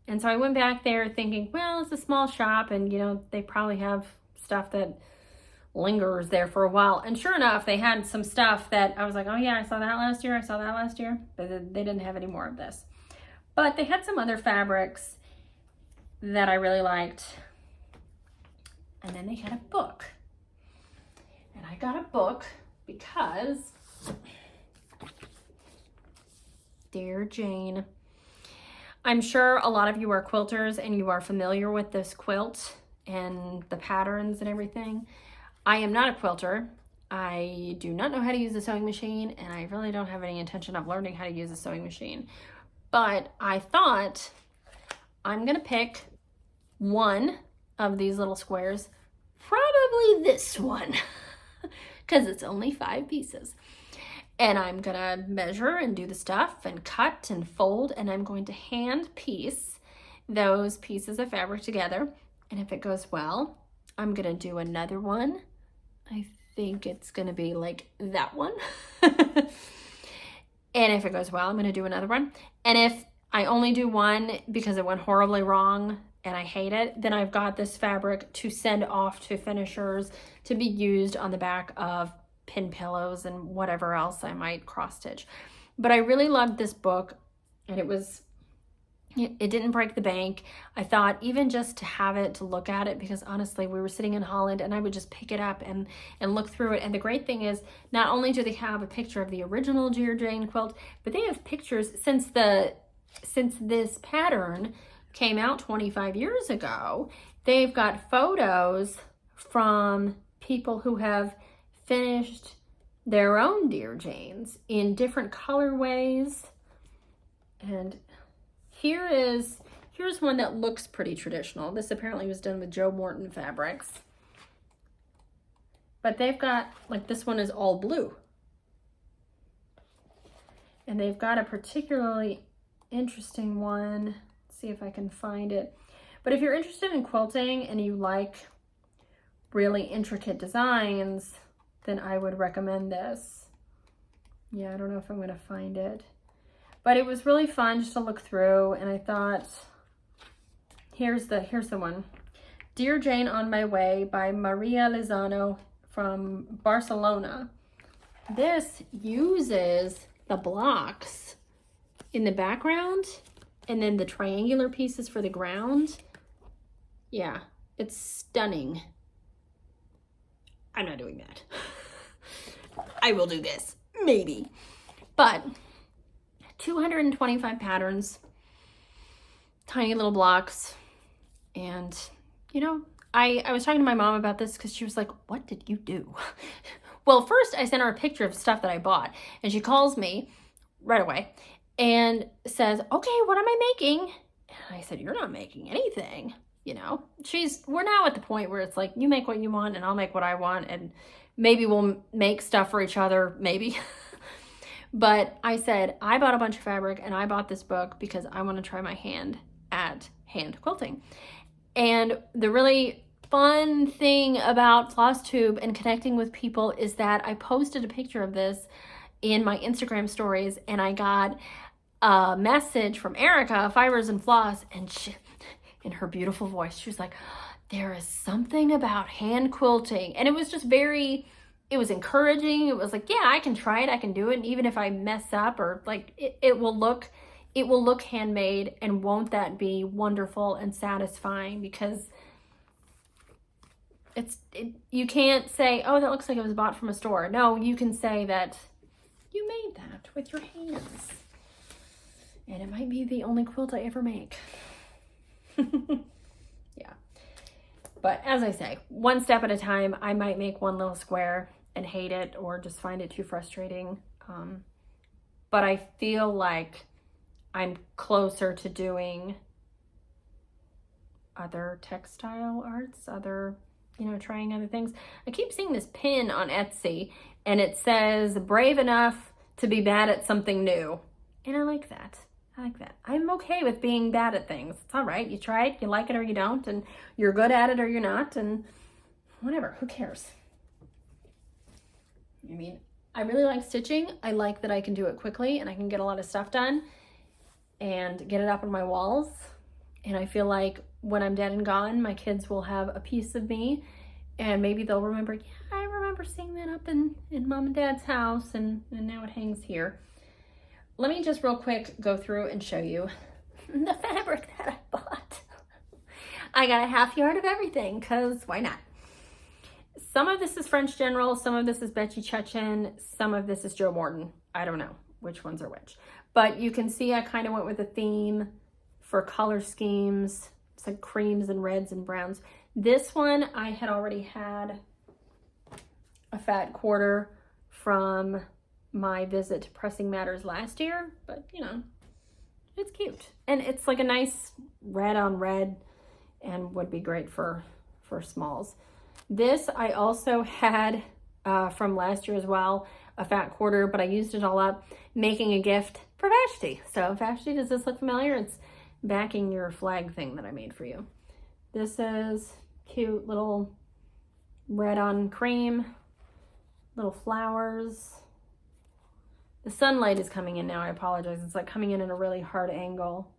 And so I went back there thinking, well, it's a small shop and, you know, they probably have stuff that lingers there for a while. And sure enough, they had some stuff that I was like, oh yeah, I saw that last year, I saw that last year. But they didn't have any more of this. But they had some other fabrics that I really liked. And then they had a book. And I got a book because Dear Jane. I'm sure a lot of you are quilters and you are familiar with this quilt and the patterns and everything. I am not a quilter. I do not know how to use a sewing machine, and I really don't have any intention of learning how to use a sewing machine. But I thought I'm gonna pick one of these little squares, probably this one, because it's only 5 pieces. And I'm gonna measure and do the stuff and cut and fold, and I'm going to hand piece those pieces of fabric together. And if it goes well, I'm gonna do another one. I think it's gonna be like that one. And if it goes well, I'm gonna do another one. And if I only do one because it went horribly wrong and I hate it, then I've got this fabric to send off to finishers to be used on the back of pin pillows and whatever else I might cross stitch. But I really loved this book, and it didn't break the bank. I thought even just to have it, to look at it, because honestly, we were sitting in Holland and I would just pick it up and look through it. And the great thing is, not only do they have a picture of the original Dear Jane quilt, but they have pictures since this pattern came out 25 years ago. They've got photos from people who have finished their own Dear Janes in different colorways. And here's one that looks pretty traditional. This apparently was done with Joe Morton fabrics. But they've got, like, this one is all blue. And they've got a particularly interesting one. Let's see if I can find it. But if you're interested in quilting and you like really intricate designs, then I would recommend this. Yeah, I don't know if I'm gonna find it. But it was really fun just to look through, and I thought, here's the one. Dear Jane on My Way by Maria Lizano from Barcelona. This uses the blocks in the background and then the triangular pieces for the ground. Yeah, it's stunning. I'm not doing that. I will do this, maybe. But 225 patterns, tiny little blocks. And, you know, I was talking to my mom about this because she was like, what did you do? Well, first I sent her a picture of stuff that I bought, and she calls me right away and says, okay, what am I making? And I said, you're not making anything. You know, we're now at the point where it's like, you make what you want and I'll make what I want, and maybe we'll make stuff for each other, maybe. But I said, I bought a bunch of fabric and I bought this book because I want to try my hand at hand quilting. And the really fun thing about Flosstube and connecting with people is that I posted a picture of this in my Instagram stories, and I got a message from Erica, Fibers and Floss, and she, in her beautiful voice, she was like, there is something about hand quilting. And it was just it was encouraging. It was like, yeah, I can try it, I can do it. And even if I mess up, or like, it will look handmade, and won't that be wonderful and satisfying? Because you can't say, oh, that looks like it was bought from a store. No, you can say that you made that with your hands. And it might be the only quilt I ever make. Yeah. But as I say, one step at a time. I might make one little square and hate it, or just find it too frustrating. But I feel like I'm closer to doing other textile arts, trying other things. I keep seeing this pin on Etsy, and it says, brave enough to be bad at something new. And I like that. I like that. I'm okay with being bad at things. It's all right. You try it, you like it or you don't, and you're good at it or you're not, and whatever, who cares? I mean, I really like stitching. I like that I can do it quickly and I can get a lot of stuff done and get it up on my walls. And I feel like when I'm dead and gone, my kids will have a piece of me and maybe they'll remember, yeah, I remember seeing that up in mom and dad's house and now it hangs here. Let me just real quick go through and show you the fabric that I bought. I got a half yard of everything because why not? Some of this is French General, some of this is Betty Chuchin, some of this is Joe Morton. I don't know which ones are which. But you can see I kind of went with a theme for color schemes. It's like creams and reds and browns. This one I had already had a fat quarter from my visit to Pressing Matters last year, but you know, it's cute. And it's like a nice red on red and would be great for smalls. This I also had from last year as well, a fat quarter, but I used it all up making a gift for Vashti. So Vashti, does this look familiar? It's backing your flag thing that I made for you. This is cute little red on cream, little flowers. The sunlight is coming in now, I apologize. It's like coming in at a really hard angle.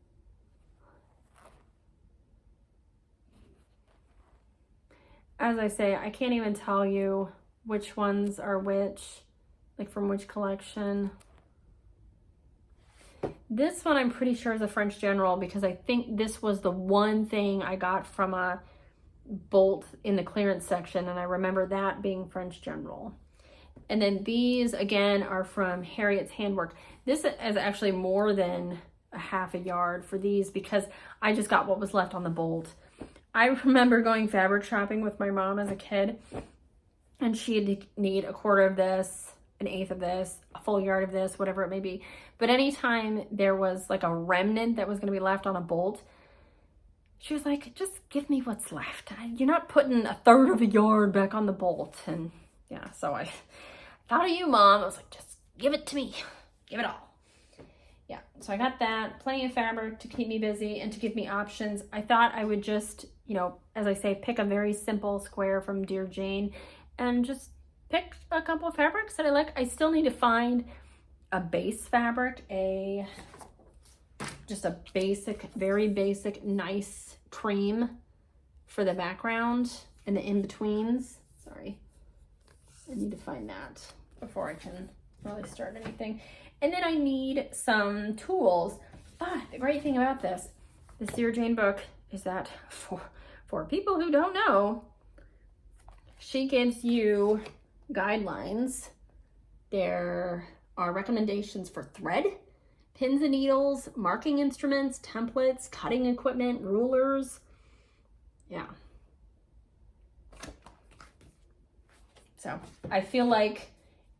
As I say, I can't even tell you which ones are which, like from which collection. This one I'm pretty sure is a French General because I think this was the one thing I got from a bolt in the clearance section, and I remember that being French General. And then these again are from Harriet's Handwork. This is actually more than a half a yard for these because I just got what was left on the bolt. I remember going fabric shopping with my mom as a kid, and she'd need a quarter of this, an eighth of this, a full yard of this, whatever it may be. But anytime there was like a remnant that was going to be left on a bolt, she was like, just give me what's left. You're not putting a third of a yard back on the bolt. And yeah, so I thought of you, Mom. I was like, just give it to me. Give it all. Yeah, so I got that, plenty of fabric to keep me busy and to give me options. I thought I would just, you know, as I say, pick a very simple square from Dear Jane and just pick a couple of fabrics that I like. I still need to find a base fabric, just a basic, very basic, nice cream for the background and the in-betweens. Sorry, I need to find that before I can really start anything. And then I need some tools. But the great thing about this Dear Jane book is that for people who don't know, she gives you guidelines. There are recommendations for thread, pins and needles, marking instruments, templates, cutting equipment, rulers. Yeah. So I feel like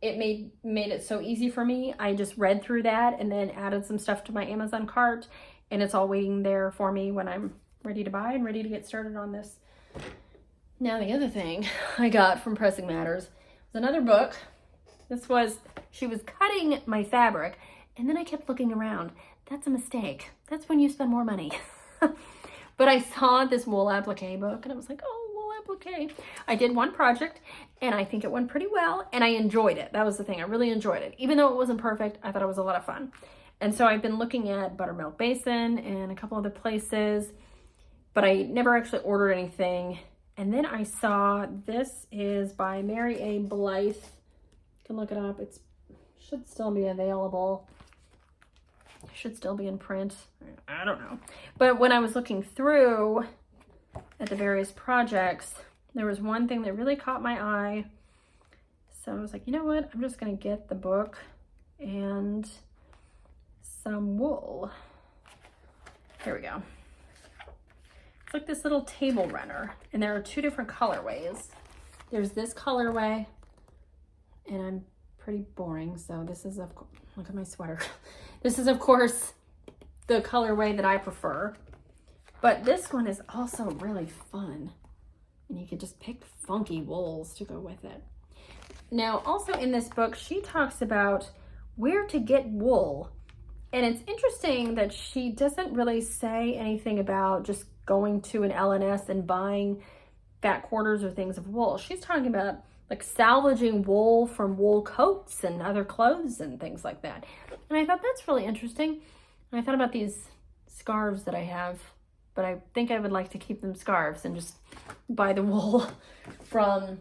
it made it so easy for me. I just read through that and then added some stuff to my Amazon cart, and it's all waiting there for me when I'm ready to buy and ready to get started on this. Now the other thing I got from Pressing Matters was another book. She was cutting my fabric, and then I kept looking around. That's a mistake. That's when you spend more money. But I saw this wool applique book and I was like, oh, wool applique. I did one project and I think it went pretty well and I enjoyed it. That was the thing. I really enjoyed it. Even though it wasn't perfect, I thought it was a lot of fun. And so I've been looking at Buttermilk Basin and a couple other places, but I never actually ordered anything. And then I saw this is by Mary A. Blythe. You can look it up. It should still be available. Should still be in print. I don't know. But when I was looking through at the various projects, there was one thing that really caught my eye. So I was like, you know what? I'm just going to get the book and some wool. Here we go. It's like this little table runner. And there are two different colorways. There's this colorway. And I'm pretty boring. So this is, look at my sweater. This is, of course, the colorway that I prefer. But this one is also really fun. And you can just pick funky wools to go with it. Now, also in this book, she talks about where to get wool And it's interesting that she doesn't really say anything about just going to an LNS and buying fat quarters or things of wool. She's talking about like salvaging wool from wool coats and other clothes and things like that. And I thought that's really interesting. And I thought about these scarves that I have, but I think I would like to keep them scarves and just buy the wool from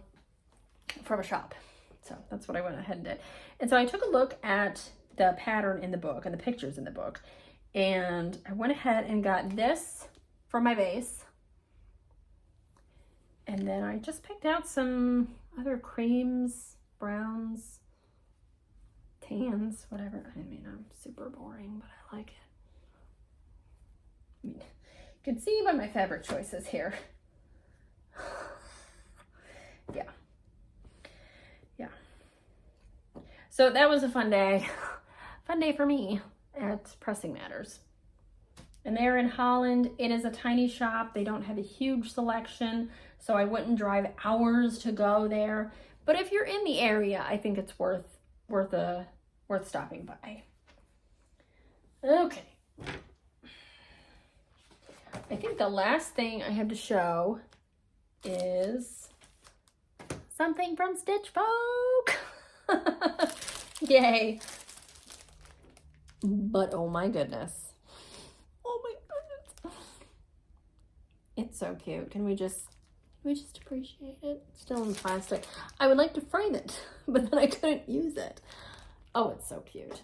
a shop. So that's what I went ahead and did. And so I took a look at the pattern in the book and the pictures in the book, and I went ahead and got this for my base. And then I just picked out some other creams, browns, tans, whatever. I mean, I'm super boring, but I like it. I mean, you can see by my fabric choices here. Yeah. Yeah. So that was a fun day. Fun day for me at Pressing Matters. And they're in Holland. It is a tiny shop. They don't have a huge selection, so I wouldn't drive hours to go there. But if you're in the area, I think it's worth stopping by. Okay. I think the last thing I have to show is something from Stitch Folk. Yay. But oh my goodness. Oh my goodness. It's so cute. Can we just appreciate it? It's still in plastic. I would like to frame it, but then I couldn't use it. Oh, it's so cute.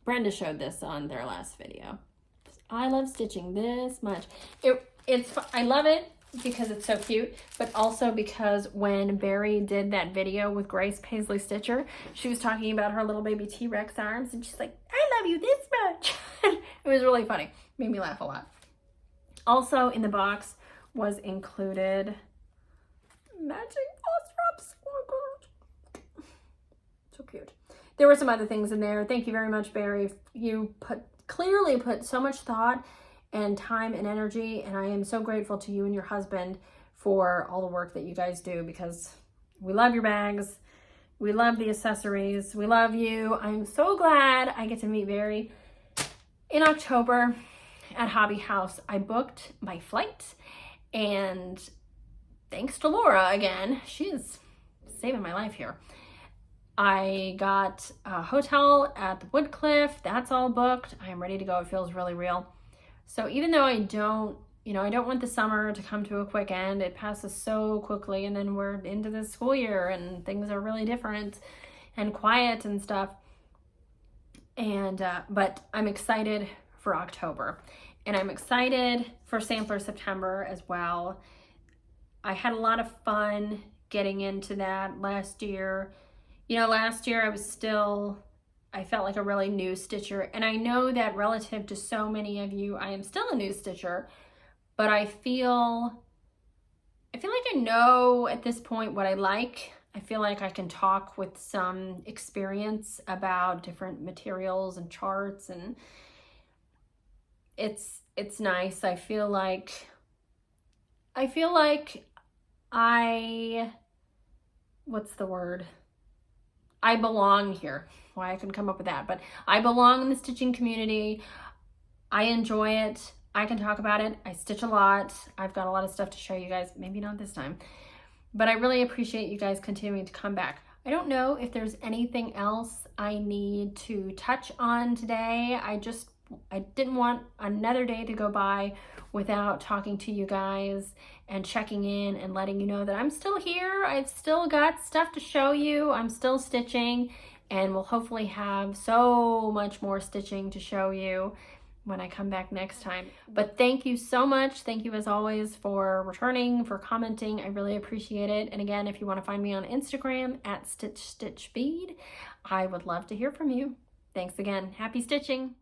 Brenda showed this on their last video. I love stitching this much. I love it because it's so cute, but also because when Barry did that video with Grace Paisley Stitcher, she was talking about her little baby T-Rex arms, and she's like, I love you this much. It was really funny. Made me laugh a lot. Also in the box was included matching floss wraps. Oh my god. So cute. There were some other things in there. Thank you very much, Barry. You clearly put so much thought and time and energy, and I am so grateful to you and your husband for all the work that you guys do, because we love your bags, we love the accessories, we love you. I'm so glad I get to meet Barry in October at Hobby House. I booked my flight, and thanks to Laura again, she is saving my life here. I got a hotel at the Woodcliff. That's all booked. I am ready to go. It feels really real. So even though I don't want the summer to come to a quick end, it passes so quickly, and then we're into the school year and things are really different and quiet and stuff. And, but I'm excited for October, and I'm excited for Sampler September as well. I had a lot of fun getting into that last year. You know, last year I felt like a really new stitcher, and I know that relative to so many of you, I am still a new stitcher, but I feel like I know at this point what I like. I feel like I can talk with some experience about different materials and charts, and it's nice. I feel like what's the word? I belong here. Why I couldn't come up with that, but I belong in the stitching community. I enjoy it. I can talk about it. I stitch a lot. I've got a lot of stuff to show you guys. Maybe not this time, but I really appreciate you guys continuing to come back. I don't know if there's anything else I need to touch on today. I didn't want another day to go by without talking to you guys and checking in and letting you know that I'm still here. I've still got stuff to show you. I'm still stitching, and we'll hopefully have so much more stitching to show you when I come back next time. But thank you so much. Thank you as always for returning, for commenting. I really appreciate it. And again, if you want to find me on Instagram at StitchStitchBead, I would love to hear from you. Thanks again. Happy stitching.